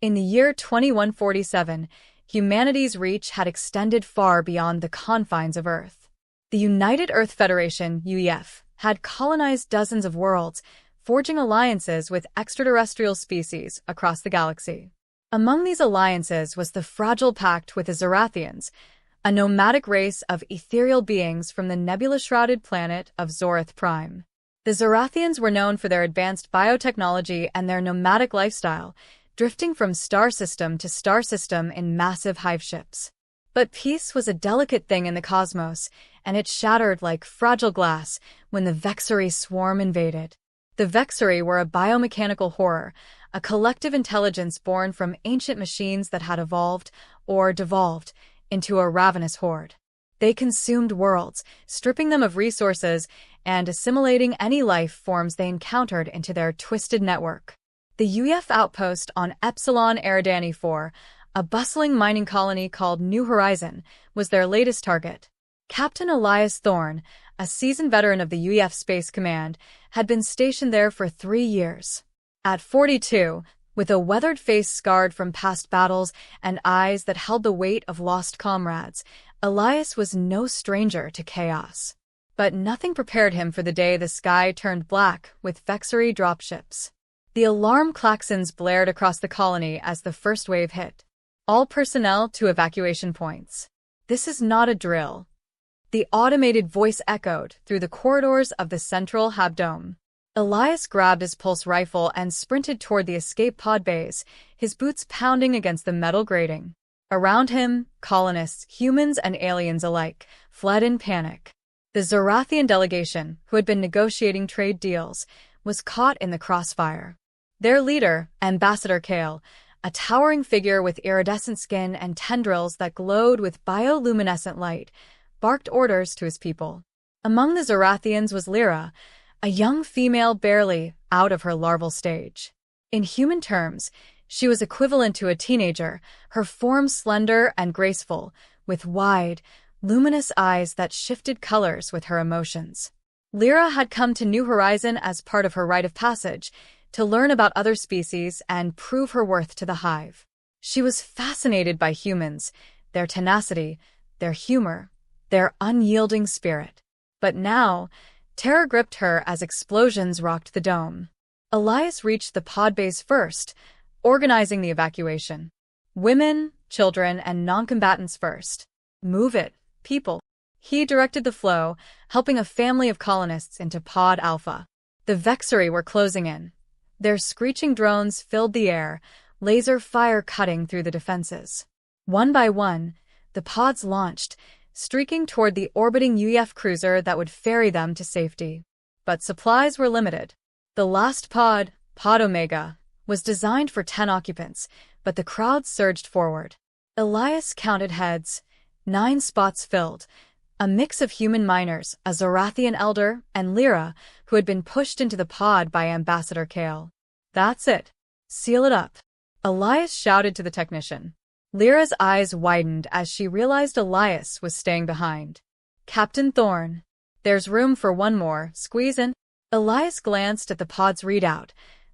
In the year 2147, humanity's reach had extended far beyond the confines of Earth. The United Earth Federation, UEF, had colonized dozens of worlds, forging alliances with extraterrestrial species across the galaxy. Among these alliances was the fragile pact with the Zorathians, a nomadic race of ethereal beings from the nebula-shrouded planet of Zorith Prime. The Zorathians were known for their advanced biotechnology and their nomadic lifestyle, drifting from star system to star system in massive hive ships. But peace was a delicate thing in the cosmos, and it shattered like fragile glass when the Vexari swarm invaded. The Vexari were a biomechanical horror, a collective intelligence born from ancient machines that had evolved, or devolved, into a ravenous horde. They consumed worlds, stripping them of resources and assimilating any life forms they encountered into their twisted network. The UEF outpost on Epsilon Eridani 4, a bustling mining colony called New Horizon, was their latest target. Captain Elias Thorne, a seasoned veteran of the UEF Space Command, had been stationed there for 3 years. At 42, with a weathered face scarred from past battles and eyes that held the weight of lost comrades, Elias was no stranger to chaos. But nothing prepared him for the day the sky turned black with Vexari dropships. The alarm klaxons blared across the colony as the first wave hit. All personnel to evacuation points. This is not a drill. The automated voice echoed through the corridors of the central hab dome. Elias grabbed his pulse rifle and sprinted toward the escape pod bays, his boots pounding against the metal grating. Around him, colonists, humans and aliens alike, fled in panic. The Zorathian delegation, who had been negotiating trade deals, was caught in the crossfire. Their leader, Ambassador Kale, a towering figure with iridescent skin and tendrils that glowed with bioluminescent light, barked orders to his people. Among the Zorathians was Lyra, a young female barely out of her larval stage. In human terms, she was equivalent to a teenager, her form slender and graceful, with wide, luminous eyes that shifted colors with her emotions. Lyra had come to New Horizon as part of her rite of passage, to learn about other species and prove her worth to the hive. She was fascinated by humans, their tenacity, their humor, their unyielding spirit. But now, terror gripped her as explosions rocked the dome. Elias reached the pod base first, organizing the evacuation. Women, children, and non-combatants first. Move it, people. He directed the flow, helping a family of colonists into Pod Alpha. The Vexari were closing in. Their screeching drones filled the air, laser fire cutting through the defenses. One by one, the pods launched, streaking toward the orbiting UEF cruiser that would ferry them to safety. But supplies were limited. The last pod, Pod Omega, was designed for 10 occupants, but the crowd surged forward. Elias counted heads, 9 spots filled, a mix of human miners, a Zorathian elder, and Lyra, who had been pushed into the pod by Ambassador Kale. That's it. Seal it up. Elias shouted to the technician. Lyra's eyes widened as she realized Elias was staying behind. Captain Thorne. There's room for one more, squeeze in. Elias glanced at the pod's readout.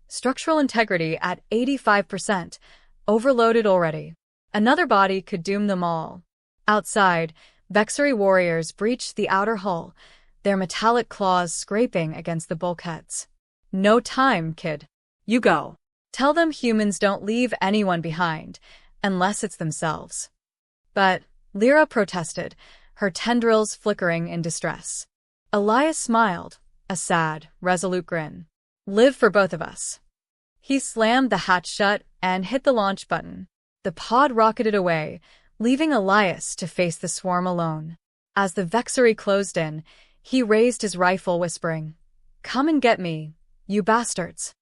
Structural integrity at 85%, overloaded already. Another body could doom them all. Outside, Vexari warriors breached the outer hull, their metallic claws scraping against the bulkheads. No time, kid. You go. Tell them humans don't leave anyone behind, unless it's themselves. But Lyra protested, her tendrils flickering in distress. Elias smiled, a sad, resolute grin. Live for both of us. He slammed the hatch shut and hit the launch button. The pod rocketed away, leaving Elias to face the swarm alone. As the Vexari closed in, he raised his rifle, whispering, "Come and get me, you bastards."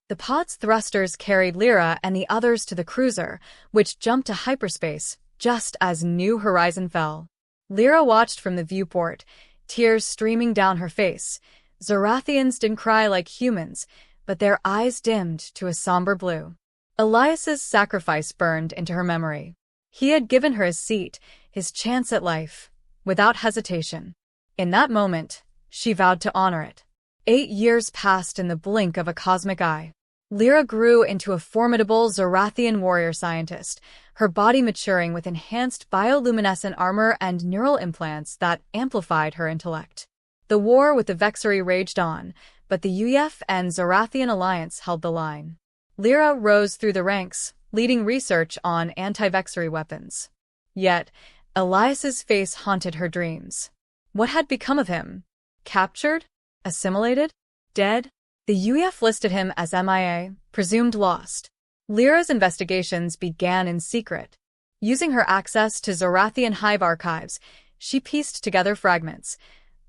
The pod's thrusters carried Lyra and the others to the cruiser, which jumped to hyperspace just as New Horizon fell. Lyra watched from the viewport, tears streaming down her face. Zorathians didn't cry like humans, but their eyes dimmed to a somber blue. Elias's sacrifice burned into her memory. He had given her his seat, his chance at life, without hesitation. In that moment, she vowed to honor it. 8 years passed in the blink of a cosmic eye. Lyra grew into a formidable Zorathian warrior scientist, her body maturing with enhanced bioluminescent armor and neural implants that amplified her intellect. The war with the Vexari raged on, but the UEF and Zorathian alliance held the line. Lyra rose through the ranks, leading research on anti-Vexari weapons. Yet, Elias's face haunted her dreams. What had become of him? Captured? Assimilated? Dead? The UEF listed him as MIA, presumed lost. Lyra's investigations began in secret. Using her access to Zorathian hive archives, she pieced together fragments.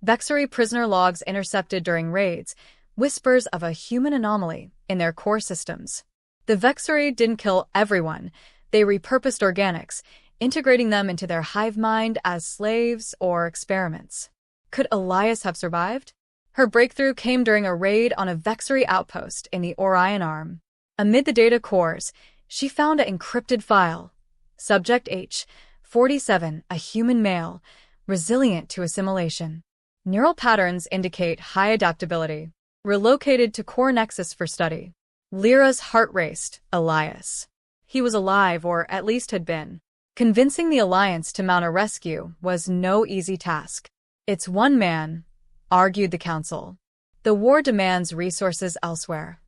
Vexari prisoner logs intercepted during raids, whispers of a human anomaly in their core systems. The Vexari didn't kill everyone. They repurposed organics, integrating them into their hive mind as slaves or experiments. Could Elias have survived? Her breakthrough came during a raid on a Vexari outpost in the Orion Arm. Amid the data cores, she found an encrypted file. Subject H, 47, a human male, resilient to assimilation. Neural patterns indicate high adaptability. Relocated to core nexus for study. Lyra's heart raced. Elias. He was alive, or at least had been. Convincing the Alliance to mount a rescue was no easy task. It's one man, argued the Council. The war demands resources elsewhere.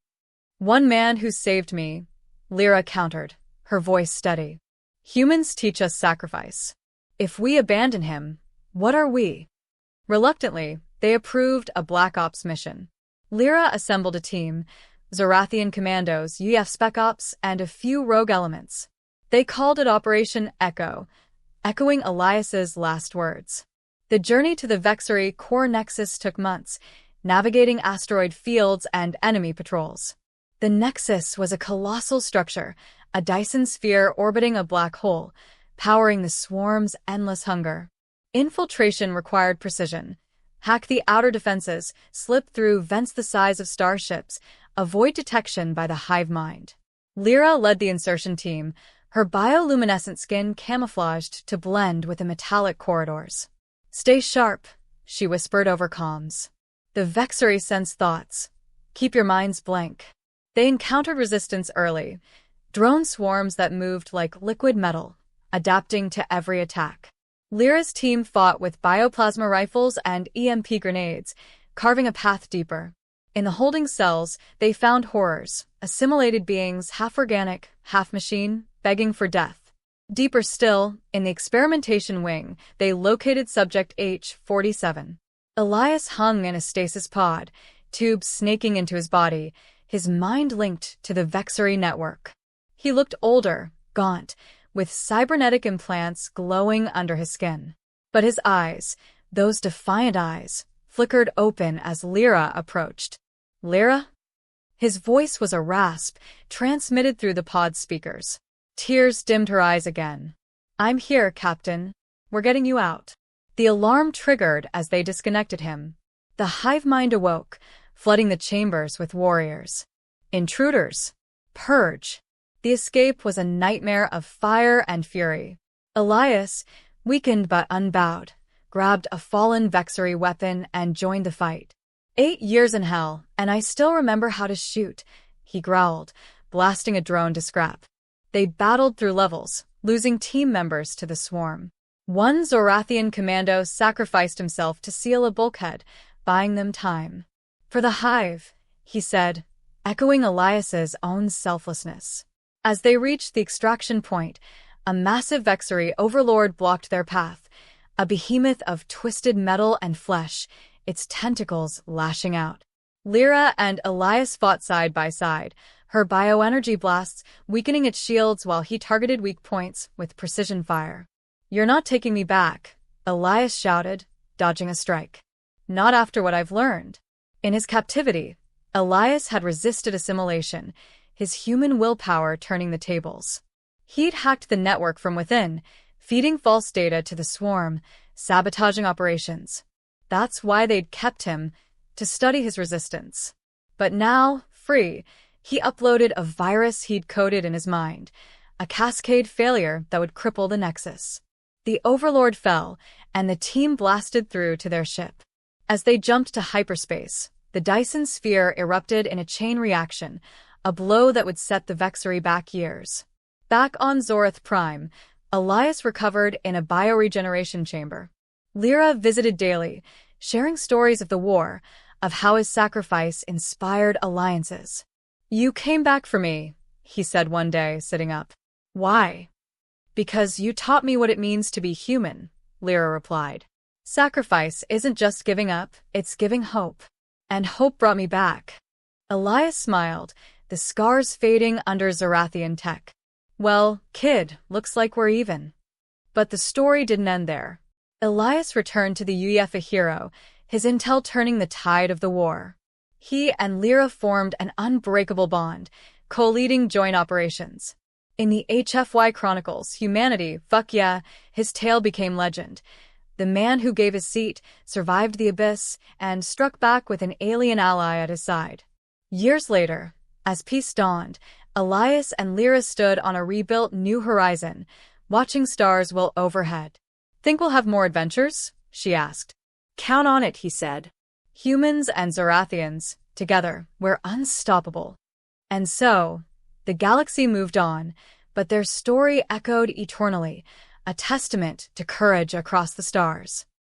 One man who saved me, Lyra countered, her voice steady. Humans teach us sacrifice. If we abandon him, what are we? Reluctantly, they approved a Black Ops mission. Lyra assembled a team, Zorathian commandos, UEF Spec Ops, and a few rogue elements. They called it Operation Echo, echoing Elias's last words. The journey to the Vexari core nexus took months, navigating asteroid fields and enemy patrols. The nexus was a colossal structure, a Dyson sphere orbiting a black hole, powering the swarm's endless hunger. Infiltration required precision. Hack the outer defenses, slip through vents the size of starships, avoid detection by the hive mind. Lyra led the insertion team, her bioluminescent skin camouflaged to blend with the metallic corridors. Stay sharp, she whispered over comms. The Vexari sense thoughts. Keep your minds blank. They encountered resistance early, drone swarms that moved like liquid metal, adapting to every attack. Lyra's team fought with bioplasma rifles and EMP grenades, carving a path deeper. In the holding cells, they found horrors, assimilated beings half organic, half machine, begging for death. Deeper still, in the experimentation wing, they located Subject H-47. Elias hung in a stasis pod, tubes snaking into his body, his mind linked to the Vexari network. He looked older, gaunt, with cybernetic implants glowing under his skin. But his eyes, those defiant eyes, flickered open as Lyra approached. Lyra? His voice was a rasp, transmitted through the pod's speakers. Tears dimmed her eyes again. I'm here, Captain. We're getting you out. The alarm triggered as they disconnected him. The hive mind awoke, flooding the chambers with warriors. Intruders. Purge. The escape was a nightmare of fire and fury. Elias, weakened but unbowed, grabbed a fallen Vexari weapon and joined the fight. 8 years in hell, and I still remember how to shoot, he growled, blasting a drone to scrap. They battled through levels, losing team members to the swarm. One Zorathian commando sacrificed himself to seal a bulkhead, buying them time. For the hive, he said, echoing Elias's own selflessness. As they reached the extraction point, a massive Vexari overlord blocked their path, a behemoth of twisted metal and flesh, its tentacles lashing out. Lyra and Elias fought side by side, her bioenergy blasts weakening its shields while he targeted weak points with precision fire. You're not taking me back, Elias shouted, dodging a strike. Not after what I've learned. In his captivity, Elias had resisted assimilation, his human willpower turning the tables. He'd hacked the network from within, feeding false data to the swarm, sabotaging operations. That's why they'd kept him, to study his resistance. But now, free, he uploaded a virus he'd coded in his mind, a cascade failure that would cripple the Nexus. The Overlord fell, and the team blasted through to their ship. As they jumped to hyperspace, the Dyson sphere erupted in a chain reaction, a blow that would set the Vexery back years. Back on Zorith Prime, Elias recovered in a bioregeneration chamber. Lyra visited daily, sharing stories of the war, of how his sacrifice inspired alliances. "You came back for me," he said one day, sitting up. "Why?" "Because you taught me what it means to be human," Lyra replied. "Sacrifice isn't just giving up, it's giving hope. And hope brought me back." Elias smiled, the scars fading under Zorathian tech. "Well, kid, looks like we're even." But the story didn't end there. Elias returned to the UEF a hero, his intel turning the tide of the war. He and Lyra formed an unbreakable bond, co-leading joint operations. In the HFY Chronicles, Humanity, fuck yeah, his tale became legend. The man who gave his seat, survived the abyss, and struck back with an alien ally at his side. Years later, as peace dawned, Elias and Lyra stood on a rebuilt New Horizon, watching stars well overhead. "Think we'll have more adventures?" she asked. "Count on it," he said. "Humans and Zorathians, together, we're unstoppable." And so, the galaxy moved on, but their story echoed eternally, a testament to courage across the stars.